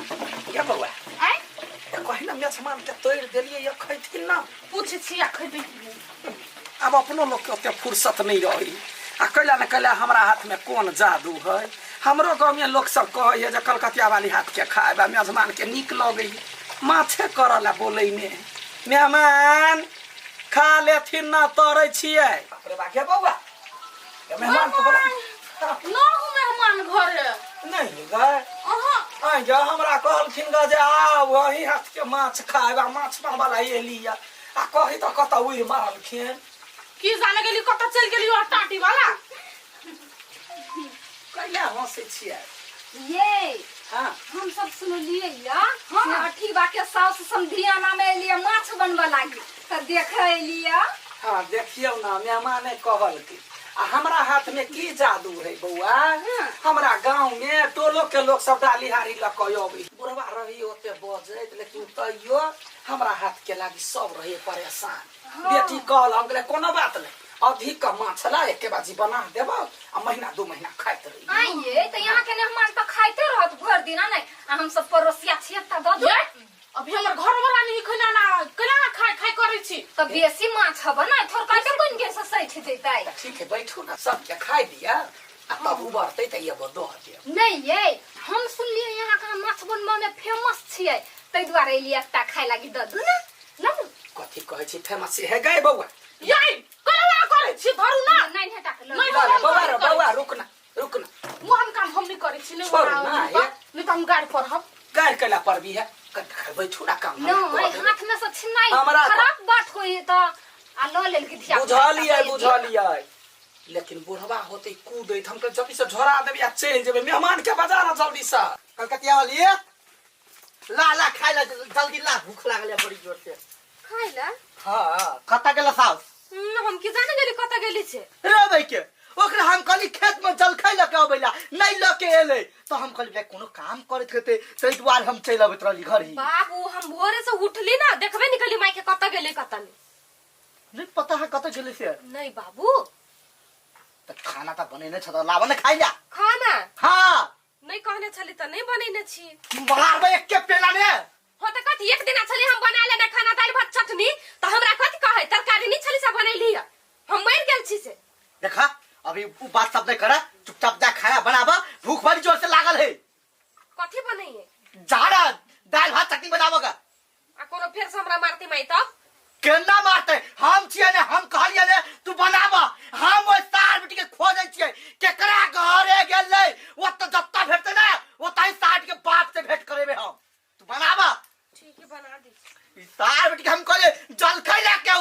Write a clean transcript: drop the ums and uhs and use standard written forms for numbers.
क्या बउआ कहीं ना मेहमान के तोड़ दिलिए या खैथिन ना पूछे छी आ खैबे अब अपनो लोग के ओते फुर्सत नहीं रही आ कैला न कैला हमरा हाथ में कौन जादू है। हमरो गाँव में लोग सब कहे जे कलकतिया वाली हाथ के खाए मेहमान के निक लगे माछे करला बोले में मेहमान खा लेथिन ना तोड़े छिए अरे बा के बउआ मेहमान तो बोला ना हूं मेहमान घरे नहीं गए अहां जा हमरा कहलखिन ग जे आ वही हाथ के माछ खाएबा माछ वाला एलिया आ कही तो कत उड़ मारलखिन की जाने गेली कत चल गेली ओ टाटी वाला कैला हंसे छिए ये हां हम सब सुनलिए या अठी बाके साउस समधियाना में लिए माछ बनबा लागी त देखे लिया। हां देखियो ना मेहमाने कहल की आ हमरा हाथ में की जादू है बउआ। हमरा गांव में टोलो के लोग सब डाली हारी लकयोबी बुढ़वा रही ओते बजे लेकिन तइयो हमरा हाथ के लागी सब रहे परेशान। बेटी कहल हम कोनो बात नहीं अधिक का माछ ला एक के बाजी बना देबो आ महीना 2 महीना खाइत रही आइए त यहां के मेहमान त खाइते रहत भर दिन नहीं आ हम सब पड़ोसिया छिए त द दो अभी हमर घर वाला नहीं खना ना कला खाय खाय करे छी त बेसी माछ हबे ना थोर काटे कोन के से सैठ देतै। ठीक है बैठू ना सब के खाई दिया आ तब उबरते त एगो दो दे नहीं ये हम सुनलिए यहां का माछ बनबा में फेमस छिए तै दुआरे लिए एकटा खाय लागी द दू ना लम कथि कहै छी फेमस है गए बउआ यही कला करे छी धरू ना नहीं हटा के ला बउआ रुक ना मोहन काम हम नहीं करे छी नहीं त हम गाड़ी पर हम गाय कला पर भी है बैठू ना काम नो हाथ में से छिनाई खराब बात होई त आ ल लेल के धिया बुझलिए लेकिन बुढ़वा होते कूदे हम के जल्दी से झोरा देबी आ चल जेबे मेहमान के बाजार जल्दी से कलकतिया वाली ला खाई ला जल्दी ला भूख लागले बड़ी जोर से खाइला। हां कता गेला साउस हम की जाने गेली कत गेली छे रे भाई के ओकरा हम कहली खेत में जल खाई लके अबैला नहीं लके एले तो हम कहली भाई कोनो काम करत हेते तै द्वार हम चल अबैत रहली घर ही। बाबू हम भोरे से उठली ना देखबे निकली माई के कत गेले कत नहीं पता है कत गेले से नहीं बाबू त खाना त बनेने छ त लावन खाइ ला खाना हां नहीं कहने छली त नहीं बनेने छी मारबे एक के पेला ने हो त कथि एक दिन छली हम बना लेना खाना दाल भात चटनी त हमरा कथि कहे तरकारी नहीं छली से बनैली हम मर गेल छी से देखा अभी वो बात सब नहीं करा चुपचाप जा खाना बनाबा भूख बड़ी जोर से लागल है कथि बनैए जाड़ा दाल भात चटनी बनाबोगा आ कोनो फेर से हमरा मारती माई तब केना मारते हम छिए ने हम कहलिए ने तू बनाबा हम ओ सार बेटी के खोजै छिए केकरा घरे गेलै वो त जत्ता भेटते ना वो ताई साठ के बाप से भेंट करेबे हम तू बनाबा ठीक है बना दी ई सार बेटी के हम कहले जल खाई ला के